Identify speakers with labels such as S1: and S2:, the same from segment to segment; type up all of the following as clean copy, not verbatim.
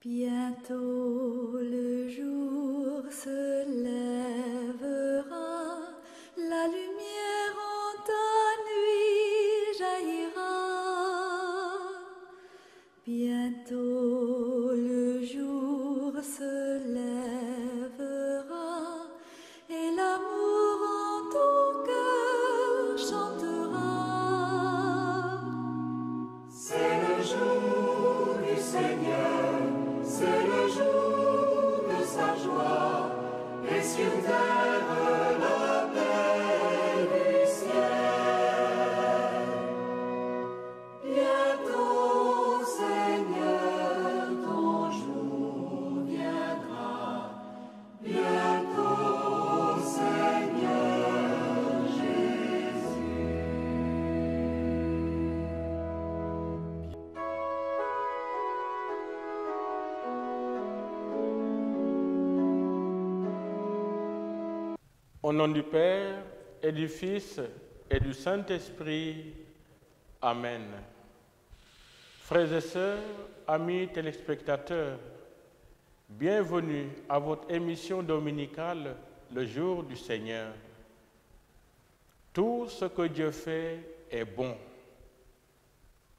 S1: Bientôt le jour se lèvera, la lumière en ta nuit jaillira. Bientôt le jour se lèvera et l'amour en ton cœur chantera.
S2: C'est le jour du Seigneur, c'est le jour de sa joie, et sur terre la paix du ciel. Bientôt, Seigneur, ton jour viendra. Bientôt, Seigneur Jésus.
S3: Au nom du Père et du Fils et du Saint-Esprit. Amen. Frères et sœurs, amis téléspectateurs, bienvenue à votre émission dominicale, le jour du Seigneur. Tout ce que Dieu fait est bon.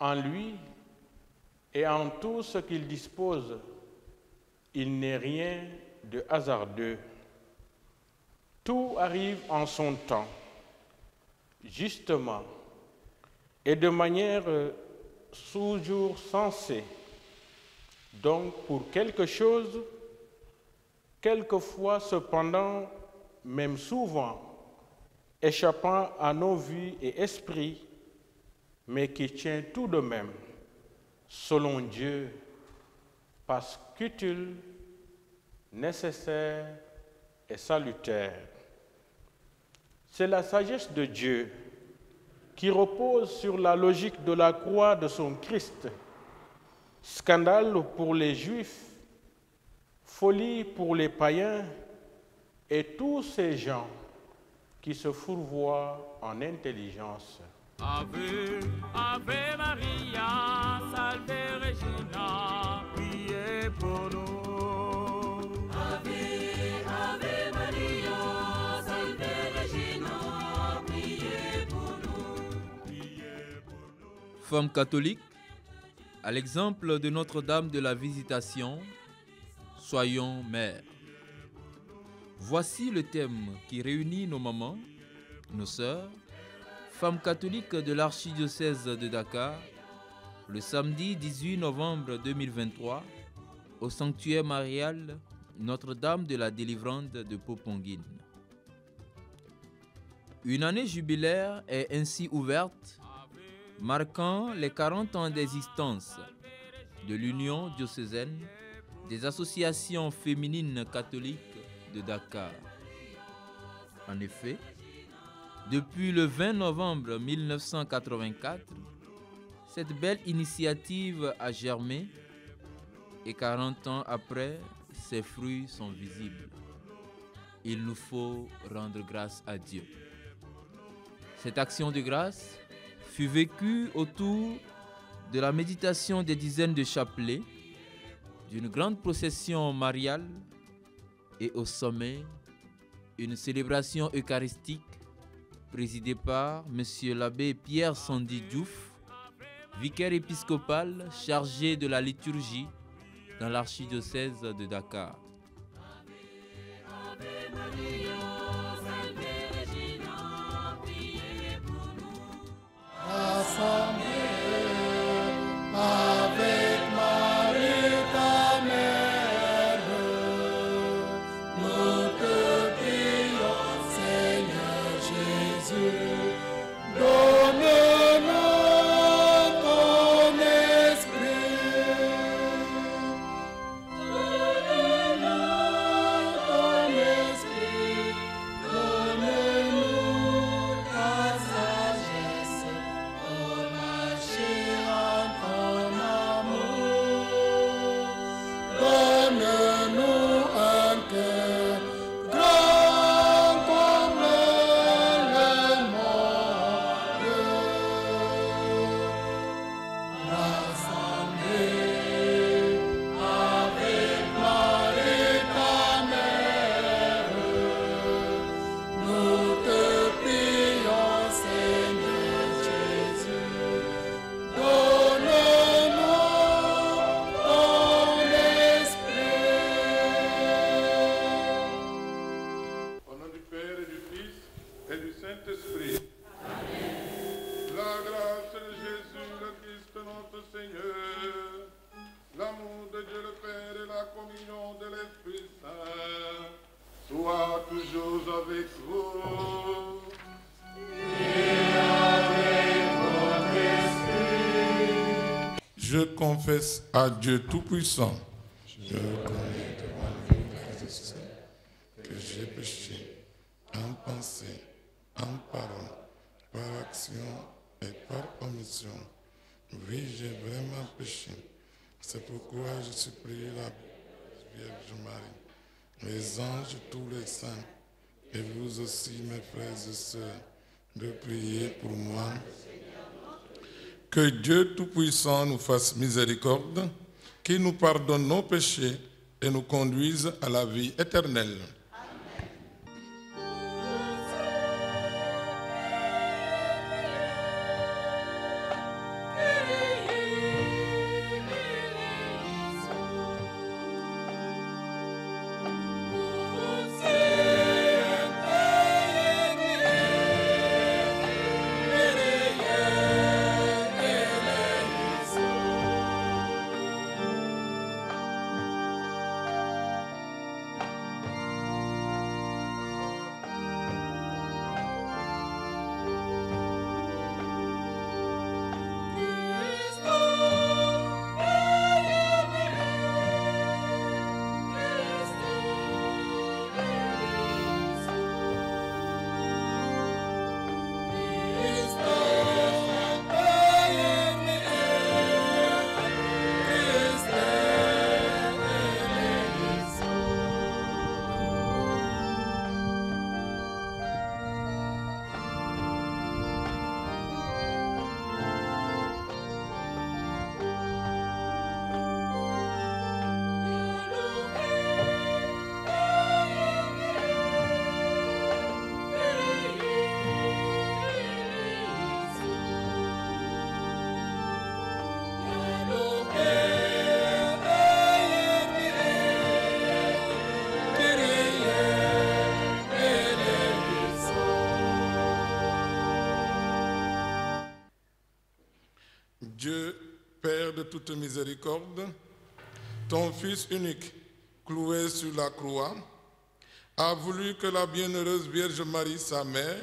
S3: En lui et en tout ce qu'il dispose, il n'est rien de hasardeux. Tout arrive en son temps, justement, et de manière toujours sensée. Donc, pour quelque chose, quelquefois, cependant, même souvent, échappant à nos vues et esprits, mais qui tient tout de même, selon Dieu, parce qu'utile, nécessaire et salutaire. C'est la sagesse de Dieu qui repose sur la logique de la croix de son Christ. Scandale pour les Juifs, folie pour les païens et tous ces gens qui se fourvoient en intelligence.
S4: Ave, Ave Maria, salve Regina, priez pour nous. Ave, Ave Maria, salve Regina, priez pour nous. Priez pour nous.
S5: Femmes catholiques, à l'exemple de Notre-Dame de la Visitation, soyons mères. Voici le thème qui réunit nos mamans, nos sœurs, femmes catholiques de l'archidiocèse de Dakar, le samedi 18 novembre 2023, au sanctuaire marial Notre-Dame de la Délivrande de Popenguine. Une année jubilaire est ainsi ouverte, marquant les 40 ans d'existence de l'Union diocésaine des associations féminines catholiques de Dakar. En effet, depuis le 20 novembre 1984, cette belle initiative a germé et 40 ans après, ses fruits sont visibles. Il nous faut rendre grâce à Dieu. Cette action de grâce fut vécue autour de la méditation des dizaines de chapelets, d'une grande procession mariale et au sommet, une célébration eucharistique présidée par M. l'abbé Pierre Sandy Diouf, vicaire épiscopal chargé de la liturgie dans l'archidiocèse de Dakar.
S2: Avec Marie ta mère, nous te prions, Seigneur Jésus, donne-nous ton esprit. Donne-nous ton esprit. communion de l'Esprit Saint soit toujours avec vous. Je confesse à Dieu Tout-Puissant, je reconnais devant vous, frères et sœurs, que j'ai péché en pensée, en parole, par action et par omission. Oui, j'ai vraiment péché. C'est pourquoi je supplie la Vierge Marie, les anges, tous les saints, et vous aussi, mes frères et sœurs, de prier pour moi. Que Dieu Tout-Puissant nous fasse miséricorde, qu'il nous pardonne nos péchés et nous conduise à la vie éternelle. Dieu, Père de toute miséricorde, ton Fils unique, cloué sur la croix, a voulu que la bienheureuse Vierge Marie, sa mère,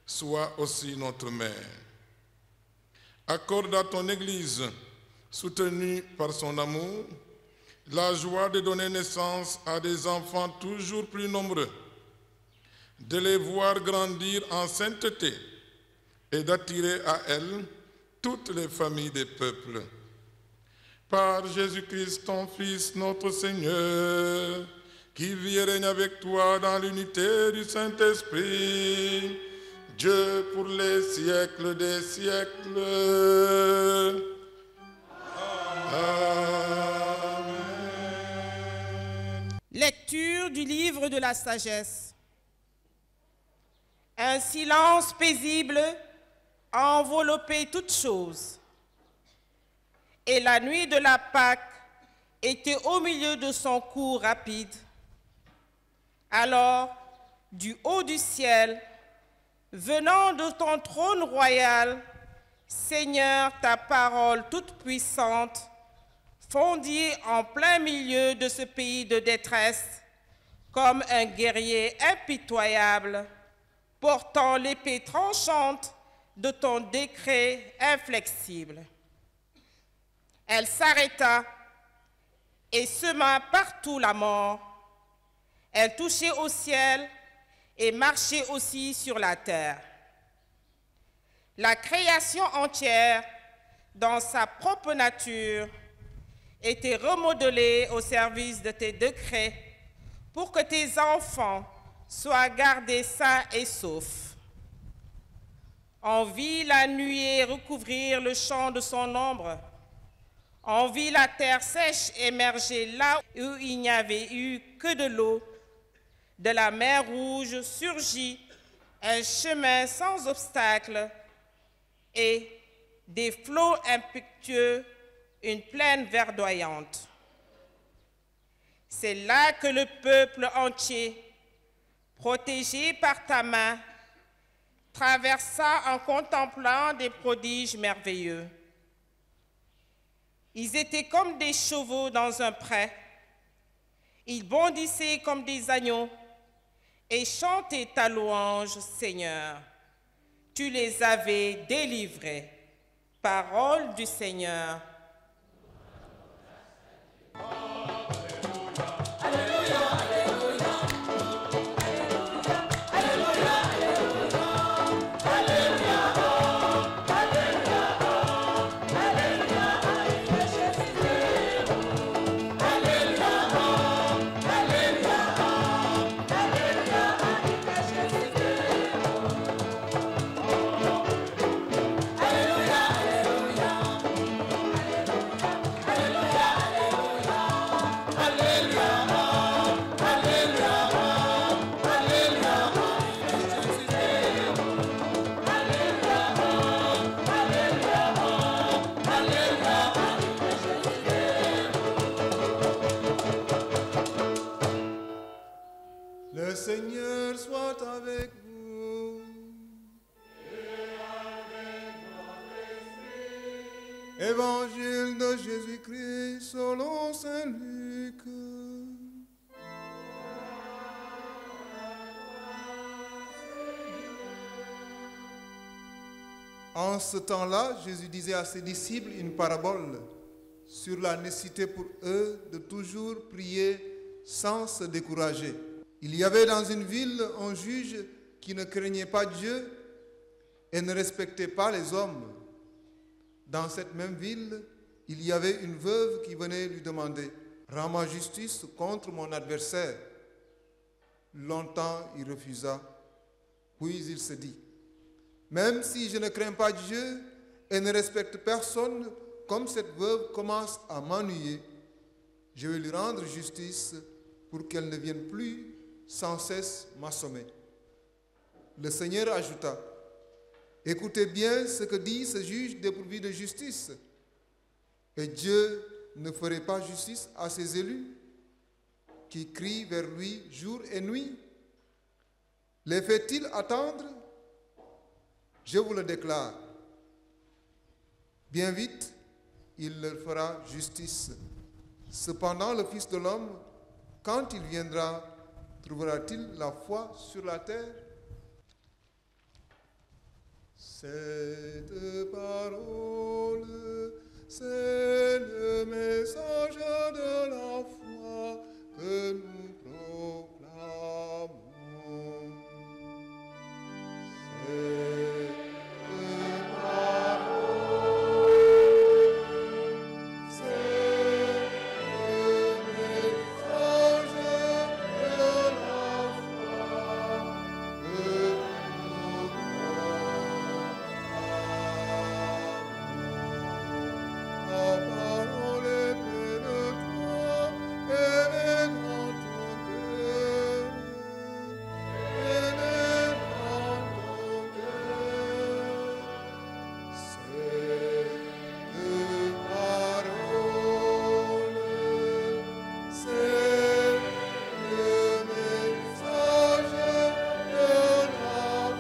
S2: soit aussi notre mère. Accorde à ton Église, soutenue par son amour, la joie de donner naissance à des enfants toujours plus nombreux, de les voir grandir en sainteté et d'attirer à elle toutes les familles des peuples. Par Jésus-Christ, ton Fils, notre Seigneur, qui vit et règne avec toi dans l'unité du Saint-Esprit, Dieu pour les siècles des siècles. Amen.
S6: Lecture du livre de la sagesse. Un silence paisible a enveloppé toutes choses. Et la nuit de la Pâque était au milieu de son cours rapide. Alors, du haut du ciel, venant de ton trône royal, Seigneur, ta parole toute puissante, fondit en plein milieu de ce pays de détresse, comme un guerrier impitoyable, portant l'épée tranchante de ton décret inflexible. Elle s'arrêta et sema partout la mort. Elle touchait au ciel et marchait aussi sur la terre. La création entière, dans sa propre nature, était remodelée au service de tes décrets pour que tes enfants soient gardés sains et saufs. On vit la nuée recouvrir le champ de son ombre. On vit la terre sèche émerger là où il n'y avait eu que de l'eau. De la mer Rouge surgit un chemin sans obstacle et des flots impétueux, une plaine verdoyante. C'est là que le peuple entier, protégé par ta main, traversa en contemplant des prodiges merveilleux. Ils étaient comme des chevaux dans un pré, Ils bondissaient comme des agneaux et chantaient ta louange, Seigneur. Tu les avais délivrés. Parole du Seigneur.
S7: Le Seigneur soit avec vous.
S8: Et avec votre esprit.
S7: Évangile de Jésus-Christ selon Saint Luc. En ce temps-là, Jésus disait à ses disciples une parabole sur la nécessité pour eux de toujours prier sans se décourager. Il y avait dans une ville un juge qui ne craignait pas Dieu et ne respectait pas les hommes. Dans cette même ville, il y avait une veuve qui venait lui demander « Rends-moi justice contre mon adversaire ». Longtemps, il refusa, puis il se dit « Même si je ne crains pas Dieu et ne respecte personne, comme cette veuve commence à m'ennuyer, je vais lui rendre justice pour qu'elle ne vienne plus sans cesse m'assommer. » Le Seigneur ajouta, « Écoutez bien ce que dit ce juge dépourvu de justice. Et Dieu ne ferait pas justice à ses élus qui crient vers lui jour et nuit? Les fait-il attendre? Je vous le déclare. Bien vite, il leur fera justice. Cependant, le Fils de l'homme, quand il viendra, trouvera-t-il la foi sur la terre? Cette parole, c'est le message de la foi que nous proclamons. Cette parole, c'est le message de la foi que nous proclamons. La parole est près de toi, elle est dans ton cœur, elle est dans ton cœur. Cette parole, c'est le message de la foi que nous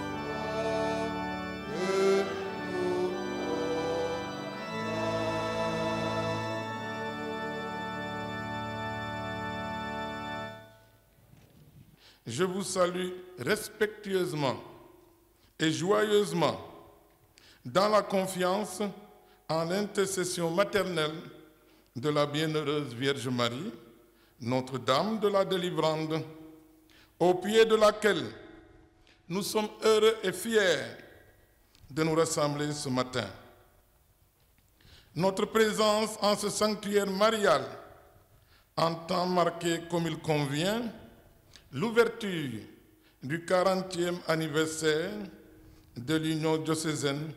S7: proclamons.
S2: Je vous salue respectueusement et joyeusement dans la confiance en l'intercession maternelle de la bienheureuse Vierge Marie, Notre-Dame de la Délivrande, au pied de laquelle nous sommes heureux et fiers de nous rassembler ce matin. Notre présence en ce sanctuaire marial entend marquer comme il convient l'ouverture du 40e anniversaire de l'Union diocésaine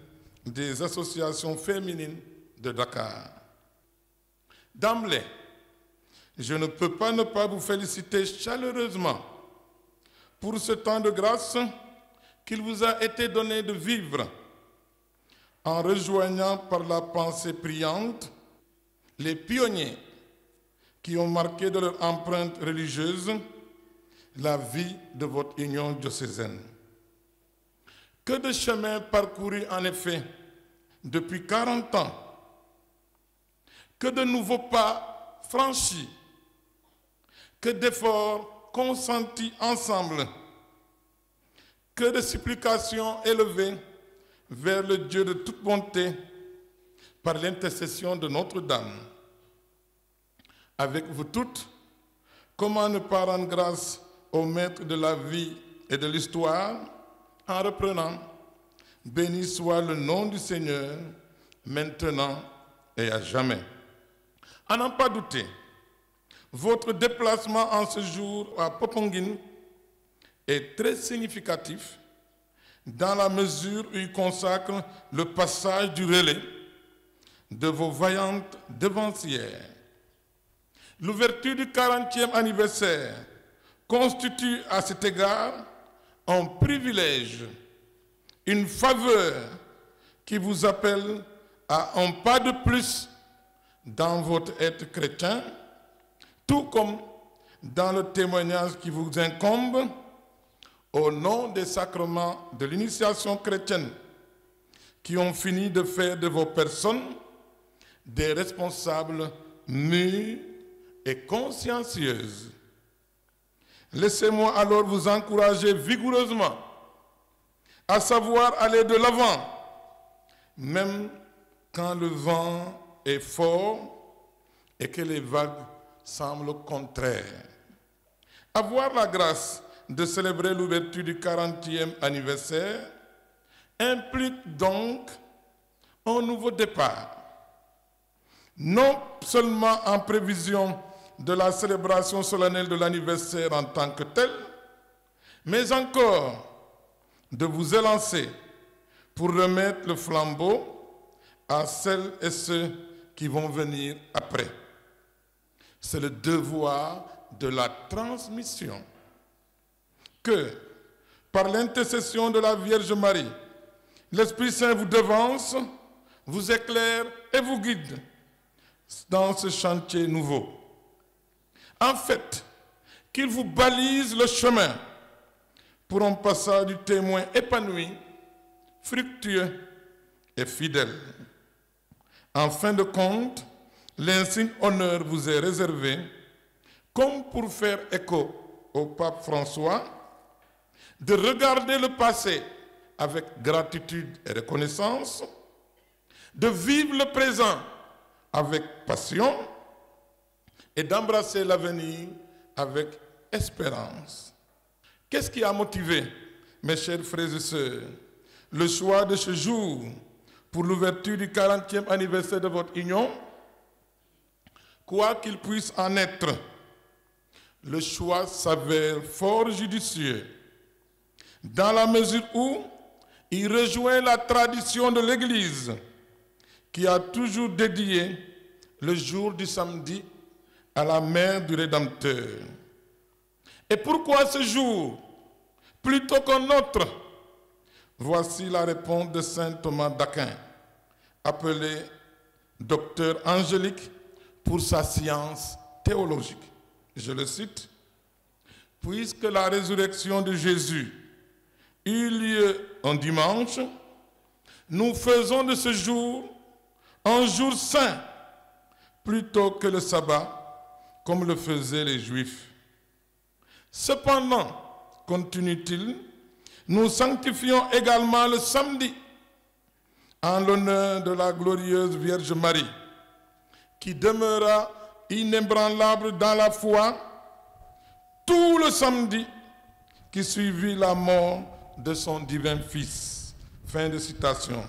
S2: des associations féminines de Dakar. D'emblée, je ne peux pas ne pas vous féliciter chaleureusement pour ce temps de grâce qu'il vous a été donné de vivre en rejoignant par la pensée priante les pionniers qui ont marqué de leur empreinte religieuse la vie de votre union diocésaine. Que de chemin parcouru en effet depuis 40 ans, que de nouveaux pas franchis, que d'efforts consentis ensemble, que de supplications élevées vers le Dieu de toute bonté par l'intercession de Notre-Dame. Avec vous toutes, comment ne pas rendre grâce au Maître de la vie et de l'histoire en reprenant « Béni soit le nom du Seigneur, maintenant et à jamais ». À n'en pas douter, votre déplacement en ce jour à Popenguine est très significatif dans la mesure où il consacre le passage du relais de vos vaillantes devancières. L'ouverture du 40e anniversaire constitue à cet égard un privilège, une faveur qui vous appelle à un pas de plus dans votre être chrétien, tout comme dans le témoignage qui vous incombe au nom des sacrements de l'initiation chrétienne qui ont fini de faire de vos personnes des responsables mûrs et consciencieuses. Laissez-moi alors vous encourager vigoureusement à savoir aller de l'avant, même quand le vent est fort et que les vagues semblent contraires. Avoir la grâce de célébrer l'ouverture du 40e anniversaire implique donc un nouveau départ, non seulement en prévision de la célébration solennelle de l'anniversaire en tant que tel, mais encore de vous élancer pour remettre le flambeau à celles et ceux qui vont venir après. C'est le devoir de la transmission que, par l'intercession de la Vierge Marie, l'Esprit Saint vous devance, vous éclaire et vous guide dans ce chantier nouveau. En fait, qu'il vous balise le chemin pour un passage du témoin épanoui, fructueux et fidèle. En fin de compte, l'insigne honneur vous est réservé, comme pour faire écho au pape François, de regarder le passé avec gratitude et reconnaissance, de vivre le présent avec passion et d'embrasser l'avenir avec espérance. Qu'est-ce qui a motivé, mes chers frères et sœurs, le choix de ce jour pour l'ouverture du 40e anniversaire de votre union? Quoi qu'il puisse en être, le choix s'avère fort judicieux, dans la mesure où il rejoint la tradition de l'Église, qui a toujours dédié le jour du samedi à la mère du Rédempteur. Et pourquoi ce jour plutôt qu'un autre? Voici la réponse de saint Thomas d'Aquin, appelé docteur angélique pour sa science théologique. Je le cite: « Puisque la résurrection de Jésus eut lieu un dimanche, nous faisons de ce jour un jour saint plutôt que le sabbat, comme le faisaient les Juifs. Cependant, continue-t-il, nous sanctifions également le samedi en l'honneur de la glorieuse Vierge Marie, qui demeura inébranlable dans la foi tout le samedi qui suivit la mort de son divin Fils. » Fin de citation.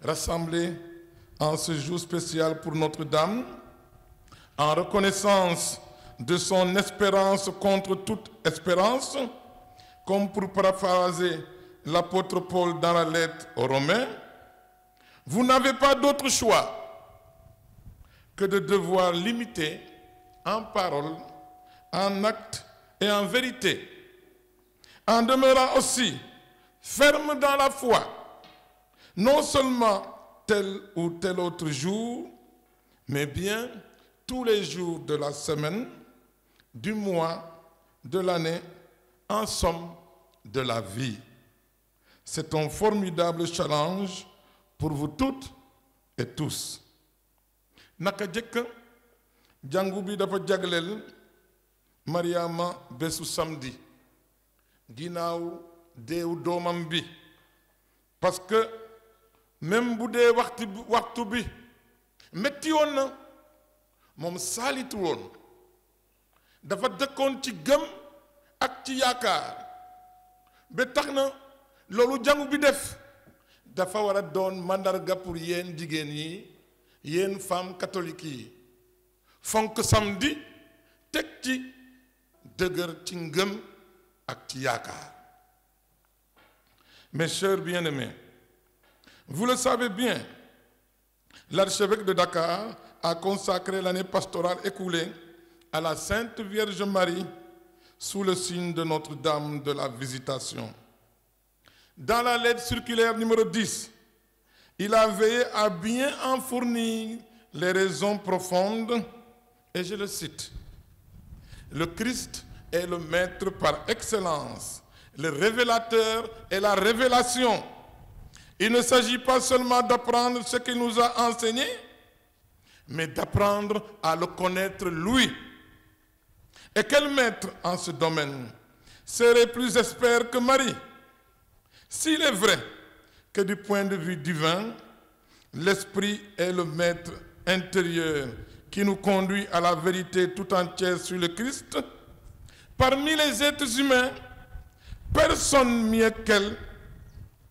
S2: Rassemblés en ce jour spécial pour Notre-Dame, en reconnaissance de son espérance contre toute espérance, comme pour paraphraser l'apôtre Paul dans la lettre aux Romains, vous n'avez pas d'autre choix que de devoir l'imiter en parole, en acte et en vérité, en demeurant aussi ferme dans la foi, non seulement tel ou tel autre jour, mais bien tous les jours de la semaine, du mois, de l'année, en somme, de la vie. C'est un formidable challenge pour vous toutes et tous. Naka jëkk jàngu bi dafa jagleel Mariama bésu samedi ginnaaw deewu doomam bi parce que même bu dee waxtu bi metti woon na moom saalitu woon dafa dëkkoon ci gëm ak ci yaakaar ba tax na loolu jàngu bi def dafa war a doon mandarga pour yéen jigéen yi yéen femmes catholiques yi fonk samedi teg ci dëgër ci ngëm ak ci yaakaar. Mes chers bien-aimés, vous le savez bien, l'archevêque de Dakar a consacré l'année pastorale écoulée à la Sainte Vierge Marie sous le signe de Notre-Dame de la Visitation. Dans la lettre circulaire numéro 10, il a veillé à bien en fournir les raisons profondes, et je le cite, « Le Christ est le maître par excellence, le révélateur et la révélation. Il ne s'agit pas seulement d'apprendre ce qu'il nous a enseigné, mais d'apprendre à le connaître lui. Et quel maître en ce domaine serait plus expert que Marie? S'il est vrai que du point de vue divin, l'Esprit est le maître intérieur qui nous conduit à la vérité tout entière sur le Christ, parmi les êtres humains, personne mieux qu'elle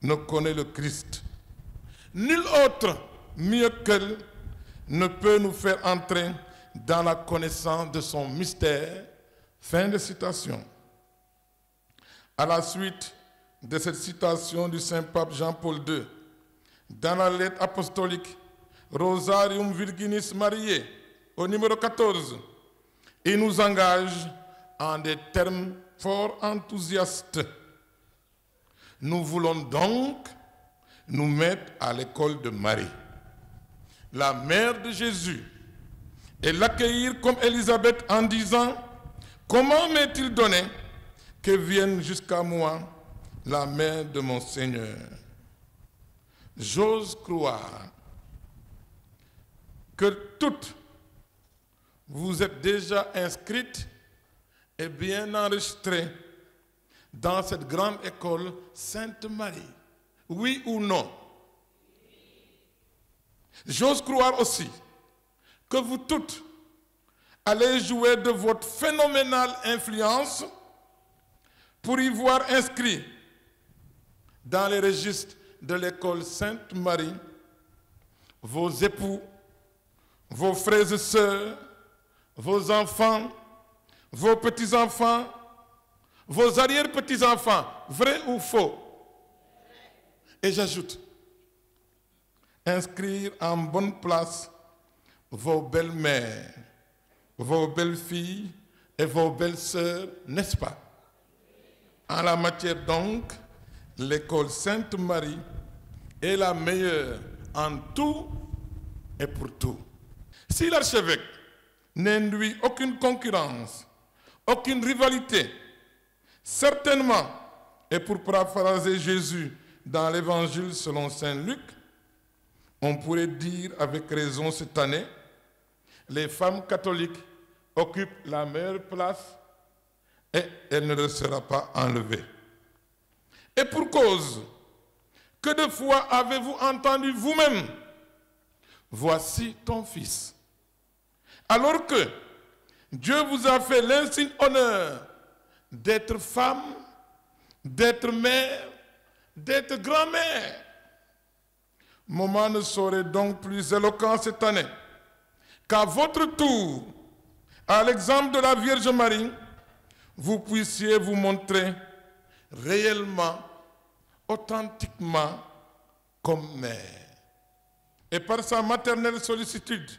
S2: ne connaît le Christ. Nul autre mieux qu'elle ne peut nous faire entrer dans la connaissance de son mystère. » Fin de citation. À la suite de cette citation du Saint-Pape Jean-Paul II, dans la lettre apostolique Rosarium Virginis Mariae, au numéro 14, il nous engage en des termes fort enthousiastes. Nous voulons donc nous mettre à l'école de Marie, la mère de Jésus, et l'accueillir comme Élisabeth en disant: comment m'est-il donné que vienne jusqu'à moi la mère de mon Seigneur? J'ose croire que toutes vous êtes déjà inscrites et bien enregistrées dans cette grande école Sainte Marie. Oui ou non? J'ose croire aussi que vous toutes allez jouer de votre phénoménale influence pour y voir inscrit dans les registres de l'école Sainte Marie vos époux, vos frères et sœurs, vos enfants, vos petits-enfants, vos arrière-petits-enfants, vrai ou faux? Et j'ajoute, inscrire en bonne place vos belles-mères, vos belles-filles et vos belles-sœurs, n'est-ce pas? En la matière donc, l'école Sainte Marie est la meilleure en tout et pour tout. Si l'archevêque n'induit aucune concurrence, aucune rivalité, certainement, et pour paraphraser Jésus dans l'Évangile selon saint Luc, on pourrait dire avec raison cette année, les femmes catholiques occupent la meilleure place et elle ne leur sera pas enlevée. Et pour cause, que de fois avez-vous entendu vous-même, voici ton fils, alors que Dieu vous a fait l'insigne honneur d'être femme, d'être mère, d'être grand-mère. Moment ne serait donc plus éloquent cette année qu'à votre tour, à l'exemple de la Vierge Marie, vous puissiez vous montrer réellement, authentiquement comme mère. Et par sa maternelle sollicitude,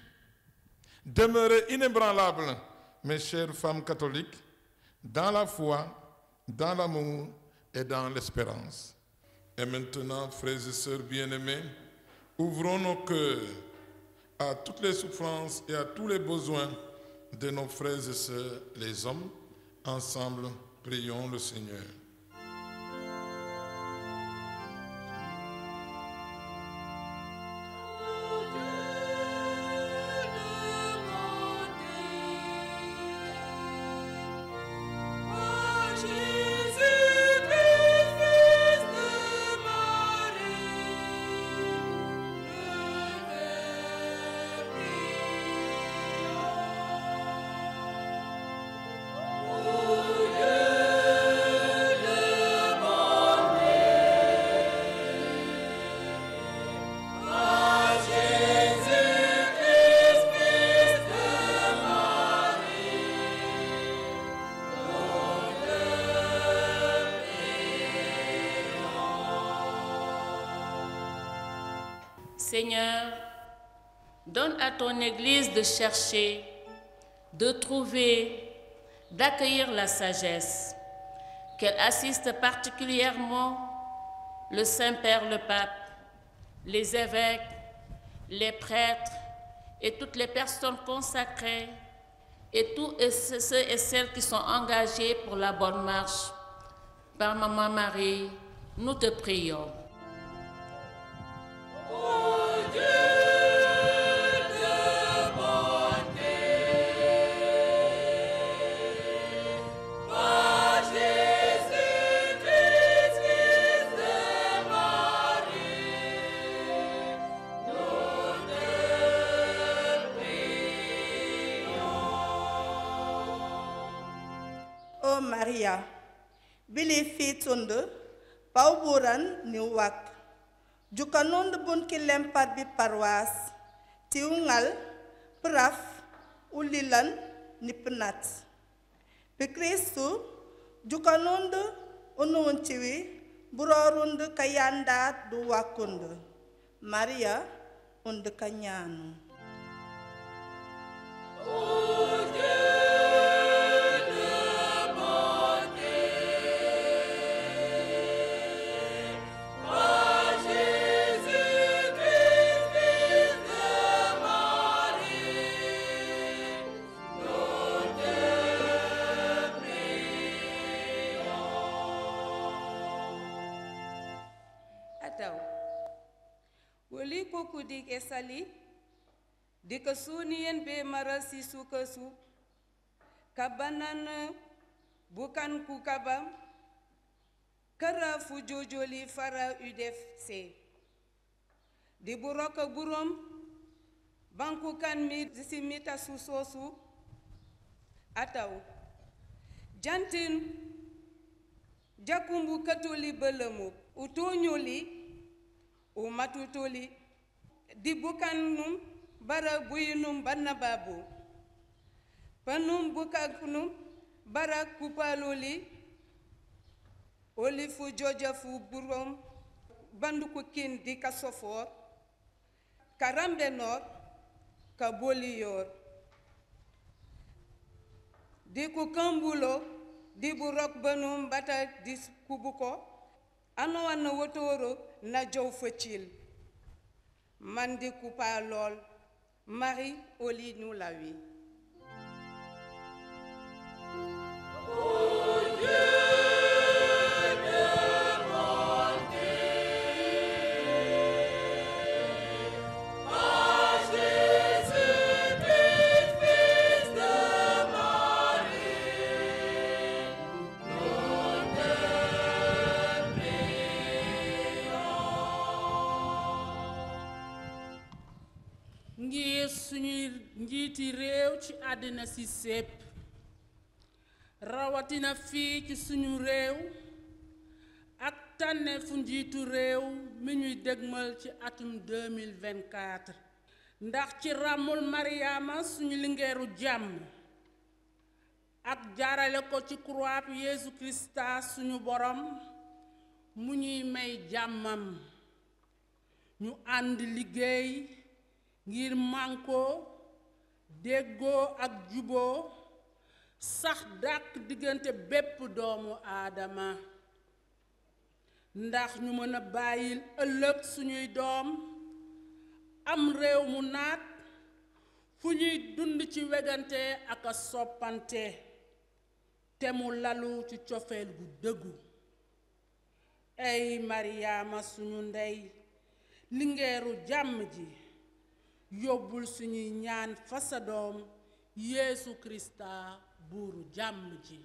S2: demeurez inébranlables, mes chères femmes catholiques, dans la foi, dans l'amour et dans l'espérance. Et maintenant, frères et sœurs bien-aimés, ouvrons nos cœurs à toutes les souffrances et à tous les besoins de nos frères et sœurs, les hommes. Ensemble, prions le Seigneur.
S9: Seigneur, donne à ton Église de chercher, de trouver, d'accueillir la sagesse, qu'elle assiste particulièrement le Saint-Père, le Pape, les évêques, les prêtres et toutes les personnes consacrées et tous ceux et celles qui sont engagés pour la bonne marche. Par Maman Marie, nous te prions.
S10: O Maria, bili fitundu pauburan ni wak jukanond bun ki lempar bi paroisse tiungal praf ulilan ni penat bi Kristu jukanond unun ciwi burorund kayanda du wakund Maria und kanyanu.
S11: Woli koku dik esali dika sunien be marasi sukasu kabanan bukan ku kabam kara fu jojoli fara UDFC di buroka burom banku kan mi simita susosu ataw jantin jakumbu katoli belemu utonyoli o matutoli di bukanum bara buyinum banna babu panum bukanum bara kupaloli oli fu joja fu burom bandu ko kin di ka sofor karambe nor ka boli yor di ku kambulo di burok banum bata di kubuko ano wana wotoro na jow facile mandi kupa lol Marie oli nous la wi
S9: ngir suñuy njiiti réew ci àddina si sépp rawatina fii ci suñu réew ak tànneefu njiitu réew mi ñuy dégmal ci atum 2024 ndax ci ràmmul Mariama suñu lingeeru jàmm ak jaarale ko ci croix bi Yeesu Krista suñu borom mu ñuy may jàmmam ñu ànd liggéey ngir mànkoo déggoo ak juboo sax dàkk diggante bépp doomu aadama ndax ñu mën a bàyyil ëllëg suñuy doom am réew mu naat fu ñuy dund ci wegante ak a soppante te mu lalu ci cofeel gu dëggu ay Mariama suñu ndey lingeeru jàmm ji yóbbul suñuy ñaan fa sa doom Yeesu Krista buuru jàmm ji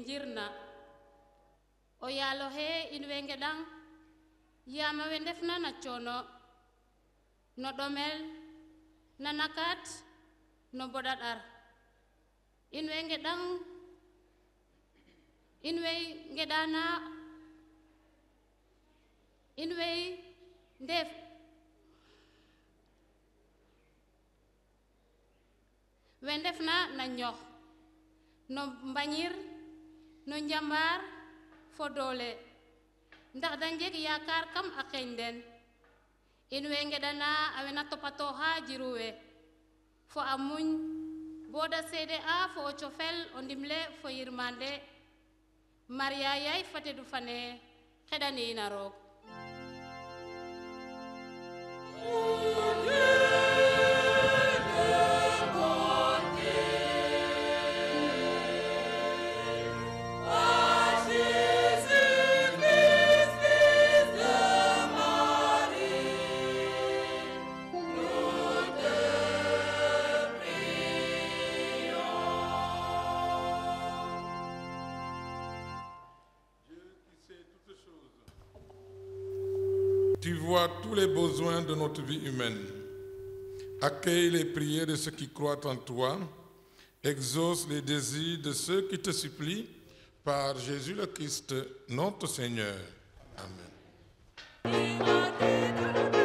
S12: njirna o yaalo he in we ngeɗang yama we ndefna na coono no ɗomel na nakat no boɗat ar in way ngeɗang in way ngeɗana in way ndef we ndefna na ñox no mbañir no njambar fo doole ndax da njeg yaakaar kam a xeeñ den in way ngeɗana a wena topatoxa jiru we fo a muñ bo da seede a fo o cofel o ndimle fo yirmande Maria yaay fatedu fane xeɗani ina roog
S2: Tu vois tous les besoins de notre vie humaine. Accueille les prières de ceux qui croient en toi. Exauce les désirs de ceux qui te supplient par Jésus le Christ, notre Seigneur. Amen.
S1: Hallelujah.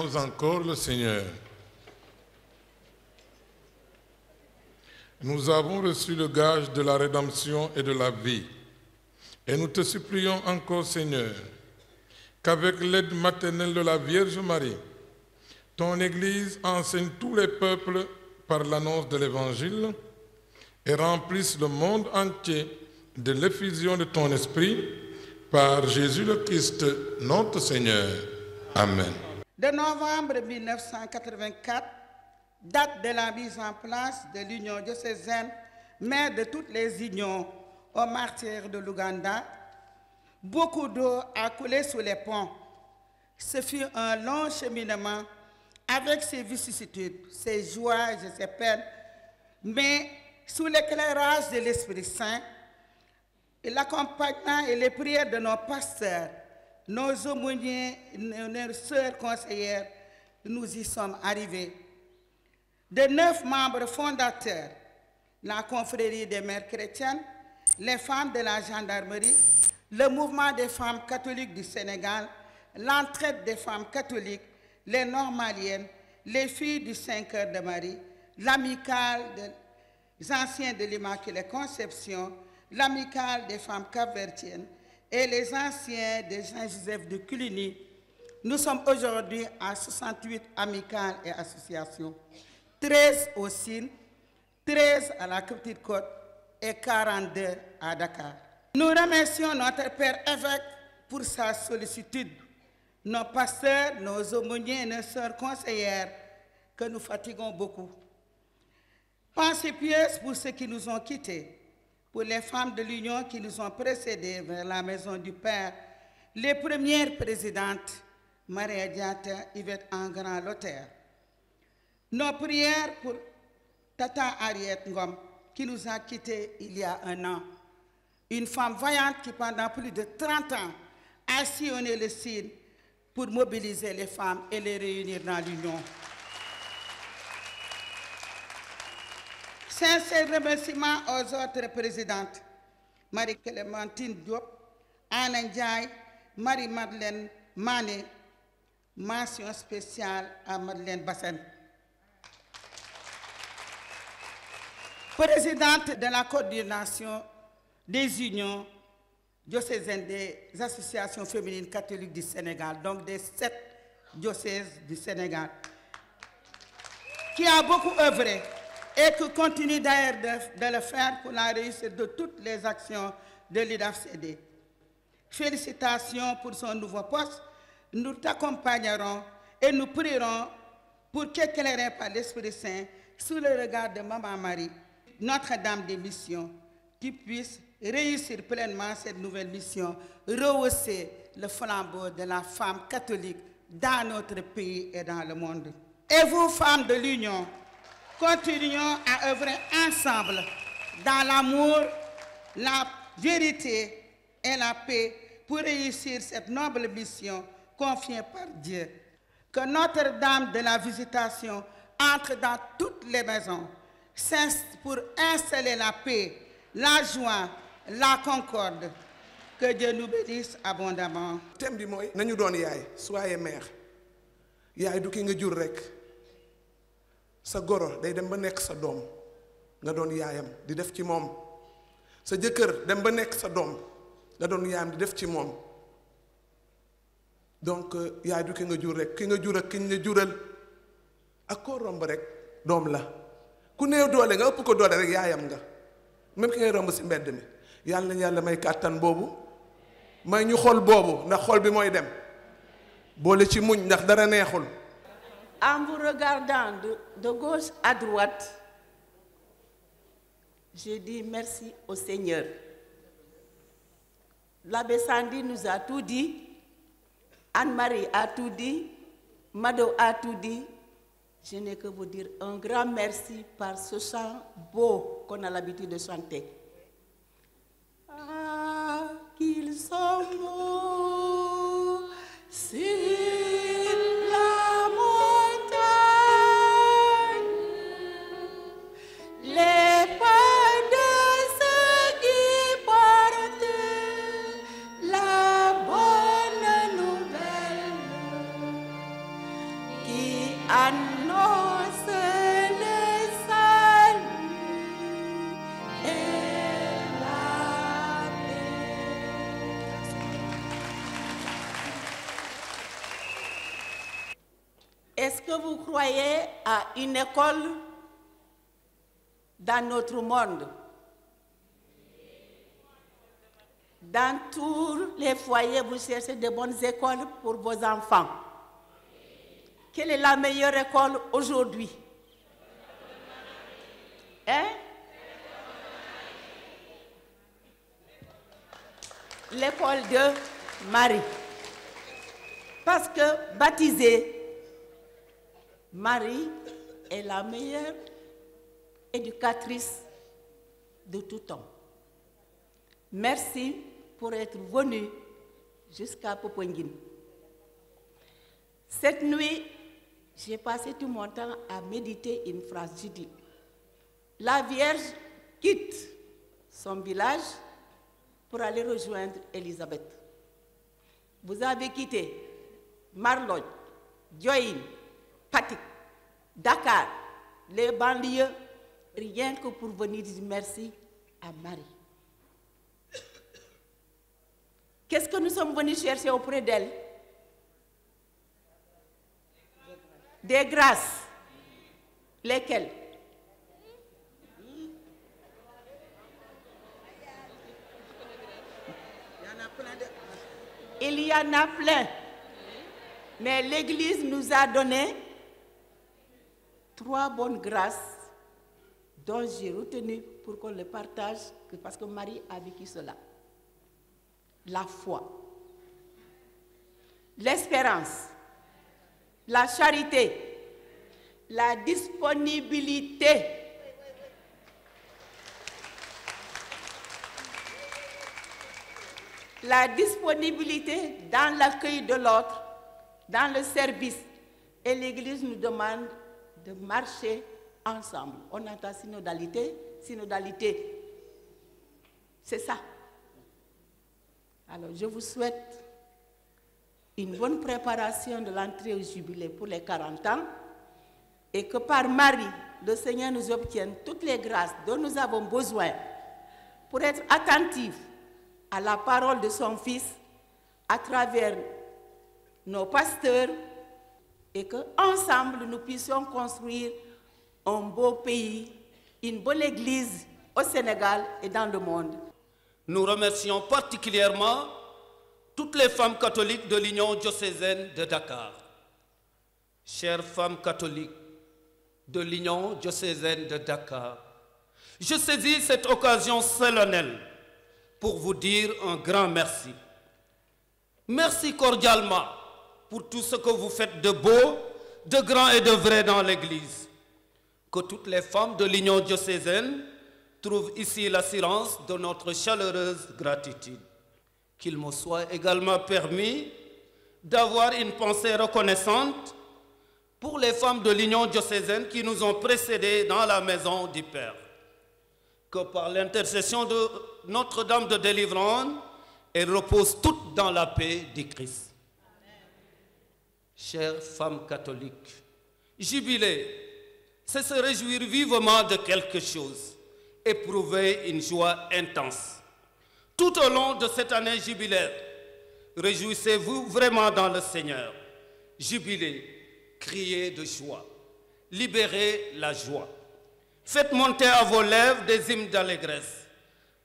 S2: prions encore le Seigneur. Nous avons reçu le gage de la rédemption et de la vie. Et nous te supplions encore, Seigneur, qu'avec l'aide maternelle de la Vierge Marie, ton Église enseigne tous les peuples par l'annonce de l'Évangile et remplisse le monde entier de l'effusion de ton Esprit par Jésus le Christ, notre Seigneur. Amen.
S13: De novembre 1984, date de la mise en place de l'Union diocésaine, mère de toutes les unions aux martyrs de l'Ouganda, beaucoup d'eau a coulé sous les ponts. Ce fut un long cheminement avec ses vicissitudes, ses joies et ses peines, mais sous l'éclairage de l'Esprit Saint, et l'accompagnement et les prières de nos pasteurs, nos aumôniers, nos sœurs conseillères, nous y sommes arrivés. De 9 membres fondateurs, la confrérie des mères chrétiennes, les femmes de la gendarmerie, le mouvement des femmes catholiques du Sénégal, l'entraide des femmes catholiques, les normaliennes, les filles du 5 heures de Marie, l'amicale des anciens de l'Immaculée Conception, l'amicale des femmes capverdiennes et les anciens de Saint-Joseph de Cluny. Nous sommes aujourd'hui à 68 amicales et associations, 13 au Sine, 13 à la Petite Côte et 42 à Dakar. Nous remercions notre Père évêque pour sa sollicitude, nos pasteurs, nos aumôniers et nos sœurs conseillères que nous fatiguons beaucoup. Pensez pieuse pour ceux qui nous ont quittés, pour les femmes de l'Union qui nous ont précédés vers la maison du Père, les premières présidentes, Maria Diata, Yvette Engrand, Lothaire. Nos prières pour Tata Ariette Ngom, qui nous a quittés il y a un an. Une femme vaillante qui, pendant plus de 30 ans, a sillonné le Sine pour mobiliser les femmes et les réunir dans l'Union. Sincère remerciements aux autres présidentes, Marie-Clémentine Diop, Anna Ndiaye, Marie-Madeleine Mané, mention spéciale à Madeleine Bassène. Présidente de la coordination des unions diocésaines des associations féminines catholiques du Sénégal, donc des 7 diocèses du Sénégal, qui a beaucoup œuvré et qui continue d'ailleurs de le faire pour la réussite de toutes les actions de l'IDAFCD. Félicitations pour son nouveau poste. Nous t'accompagnerons et nous prierons pour qu'éclairé par l'Esprit Saint, sous le regard de Maman Marie, Notre-Dame des Missions, tu puisses réussir pleinement cette nouvelle mission, rehausser le flambeau de la femme catholique dans notre pays et dans le monde. Et vous, femmes de l'Union, continuons à œuvrer ensemble dans l'amour, la vérité et la paix pour réussir cette noble mission confiée par Dieu. Que Notre-Dame de la Visitation entre dans toutes les maisons pour installer la paix, la joie, la concorde. Que Dieu nous bénisse abondamment.
S14: thème bi mooy nañu doon yaay soyez mère yaay du ki nga jur rek sa goro day dem ba nekk sa doom nga doon yaayam di def ci moom sa jëkkër dem ba nekk sa doom nga doon yaayam di def ci moom donc yaay du ki nga jur rek ki nga jur ak ki ñu la jural ak koo romb rek doom la ku néew doole nga ëpp ko doole rek yaayam nga même ki ngay romb si mbedd mi yàlla na yàlla may kàttan boobu may ñu xol boobu ndax xol bi mooy dem boole ci muñ ndax dara neexul.
S15: En vous regardant de gauche à droite, j'ai dit merci au Seigneur. L'abbé Sandy nous a tout dit, Anne-Marie a tout dit, Mado a tout dit. Je n'ai que vous dire un grand merci par ce chant beau qu'on a l'habitude de chanter. Ah, qu'ils sont beaux, sur la montagne, les pas de ceux qui portent la bonne nouvelle. Est-ce que vous croyez à une école dans notre monde? Dans tous les foyers, vous cherchez de bonnes écoles pour vos enfants. Quelle est la meilleure école aujourd'hui? Hein? L'école de Marie. Parce que baptisée, Marie est la meilleure éducatrice de tout temps. Merci pour être venu jusqu'à Popenguine. Cette nuit, j'ai passé tout mon temps à méditer une phrase. J'ai dit, la Vierge quitte son village pour aller rejoindre Élisabeth. Vous avez quitté Marlogne, Diohine, Patik, Dakar, les banlieues, rien que pour venir dire merci à Marie. Qu'est-ce que nous sommes venus chercher auprès d'elle? Des grâces. Lesquelles? Il y en a plein. Mais l'Église nous a donné 3 bonnes grâces dont j'ai retenu pour qu'on les partage, parce que Marie a vécu cela. La foi, l'espérance, la charité, la disponibilité. La disponibilité dans l'accueil de l'autre, dans le service. Et l'Église nous demande de marcher ensemble. On entend synodalité, synodalité. C'est ça. Alors, je vous souhaite une bonne préparation de l'entrée au jubilé pour les 40 ans et que par Marie, le Seigneur nous obtienne toutes les grâces dont nous avons besoin pour être attentifs à la parole de son Fils à travers nos pasteurs et qu'ensemble nous puissions construire un beau pays, une bonne église au Sénégal et dans le monde.
S16: Nous remercions particulièrement toutes les femmes catholiques de l'Union diocésaine de Dakar. Chères femmes catholiques de l'Union diocésaine de Dakar, je saisis cette occasion solennelle pour vous dire un grand merci. Merci cordialement pour tout ce que vous faites de beau, de grand et de vrai dans l'Église. Que toutes les femmes de l'Union diocésaine trouvent ici l'assurance de notre chaleureuse gratitude. Qu'il me soit également permis d'avoir une pensée reconnaissante pour les femmes de l'Union diocésaine qui nous ont précédés dans la maison du Père. Que par l'intercession de Notre-Dame de délivrance, elles reposent toutes dans la paix du Christ. Chères femmes catholiques, jubiler, c'est se réjouir vivement de quelque chose, éprouver une joie intense. Tout au long de cette année jubilaire, réjouissez-vous vraiment dans le Seigneur. Jubilez, criez de joie, libérez la joie. Faites monter à vos lèvres des hymnes d'allégresse.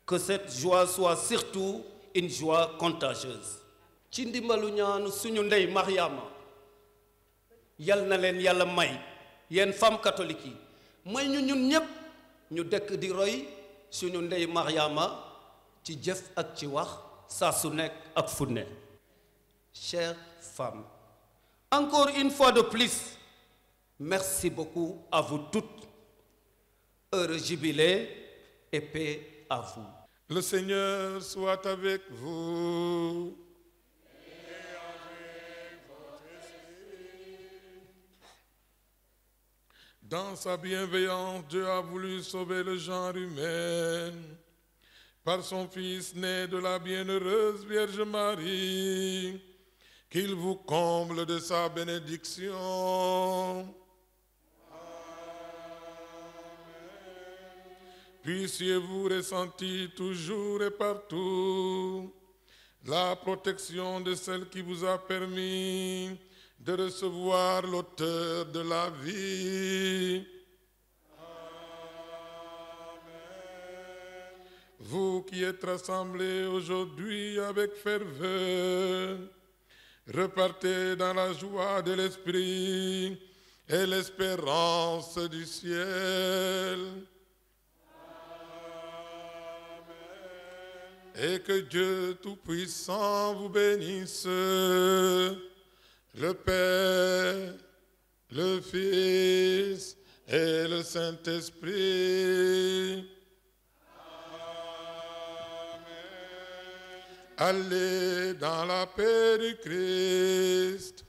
S16: Que cette joie soit surtout une joie contagieuse. Ci ndimbalu ñaanu suñu ndey Mariama yal na leen Yàlla may yéen femmes catholiques yi may ñu ñun ñépp ñu dekk di roy suñu ndey Mariama ci jëf ak ci wax saa su nekk ak fu ne. Chères femmes, encore une fois de plus, merci beaucoup à vous toutes. Heureux jubilé et paix à vous.
S2: Le Seigneur soit avec vous. Dans sa bienveillance, Dieu a voulu sauver le genre humain par son Fils né de la bienheureuse Vierge Marie, qu'il vous comble de sa bénédiction. Puissiez-vous ressentir toujours et partout la protection de celle qui vous a permis de recevoir l'auteur de la vie. Vous qui êtes rassemblés aujourd'hui avec ferveur, repartez dans la joie de l'Esprit et l'espérance du ciel. Et que Dieu Tout-Puissant vous bénisse, le Père, le Fils et le Saint-Esprit. Allez dans la paix du Christ.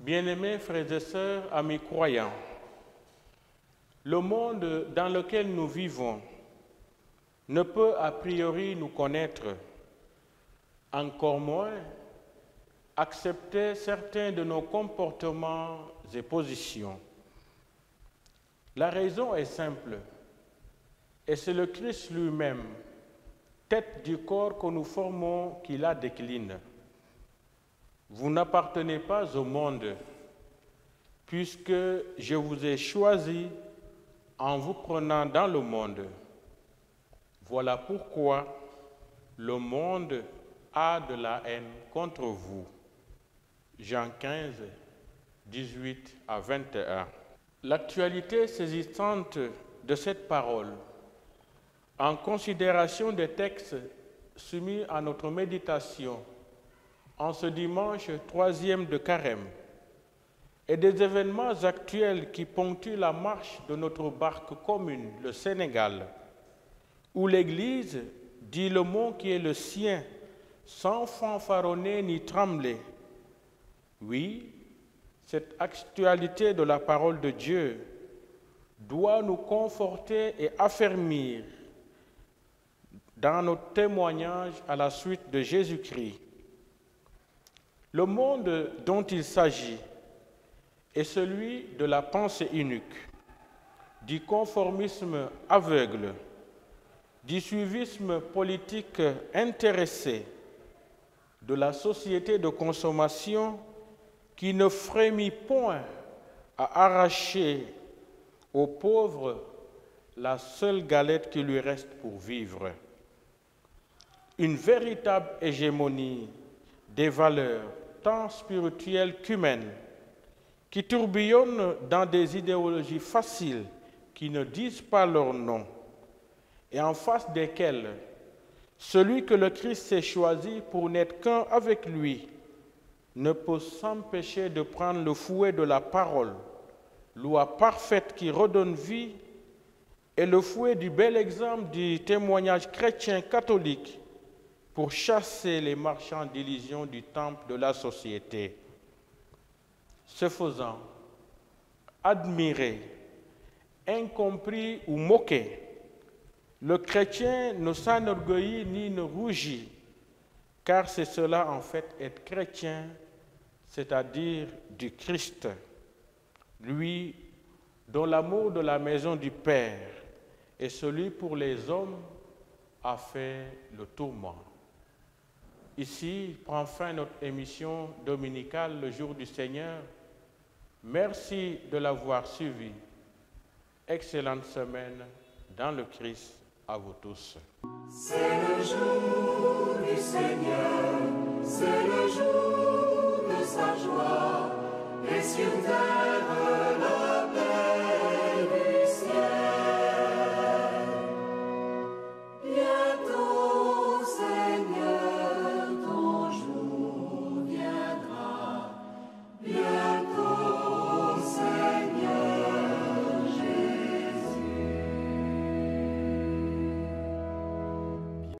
S3: Bien-aimés frères et sœurs, amis croyants, le monde dans lequel nous vivons ne peut a priori nous connaître, encore moins accepter certains de nos comportements et positions. La raison est simple, et c'est le Christ lui-même, tête du corps que nous formons, qui la décline. Vous n'appartenez pas au monde, puisque je vous ai choisi en vous prenant dans le monde. Voilà pourquoi le monde a de la haine contre vous. Jean 15, 18 à 21. L'actualité saisissante de cette parole, en considération des textes soumis à notre méditation en ce dimanche 3e de Carême, et des événements actuels qui ponctuent la marche de notre barque commune, le Sénégal, où l'Église dit le mot qui est le sien, sans fanfaronner ni trembler. Oui, cette actualité de la parole de Dieu doit nous conforter et affermir dans notre témoignage à la suite de Jésus-Christ. Le monde dont il s'agit est celui de la pensée unique, du conformisme aveugle, du suivisme politique intéressé, de la société de consommation qui ne frémit point à arracher aux pauvres la seule galette qui lui reste pour vivre. Une véritable hégémonie des valeurs tant spirituelles qu'humaines, qui tourbillonnent dans des idéologies faciles qui ne disent pas leur nom, et en face desquelles celui que le Christ s'est choisi pour n'être qu'un avec lui ne peut s'empêcher de prendre le fouet de la parole, loi parfaite qui redonne vie, et le fouet du bel exemple du témoignage chrétien catholique pour chasser les marchands d'illusions du temple de la société. Ce faisant, admirer, incompris ou moqué. Le chrétien ne s'enorgueillit ni ne rougit, car c'est cela en fait être chrétien, c'est-à-dire du Christ, lui dont l'amour de la maison du Père et celui pour les hommes a fait le tourment. Ici prend fin notre émission dominicale, le jour du Seigneur. Merci de l'avoir suivi. Excellente semaine dans le Christ à vous tous.
S8: C'est le jour du Seigneur, c'est le jour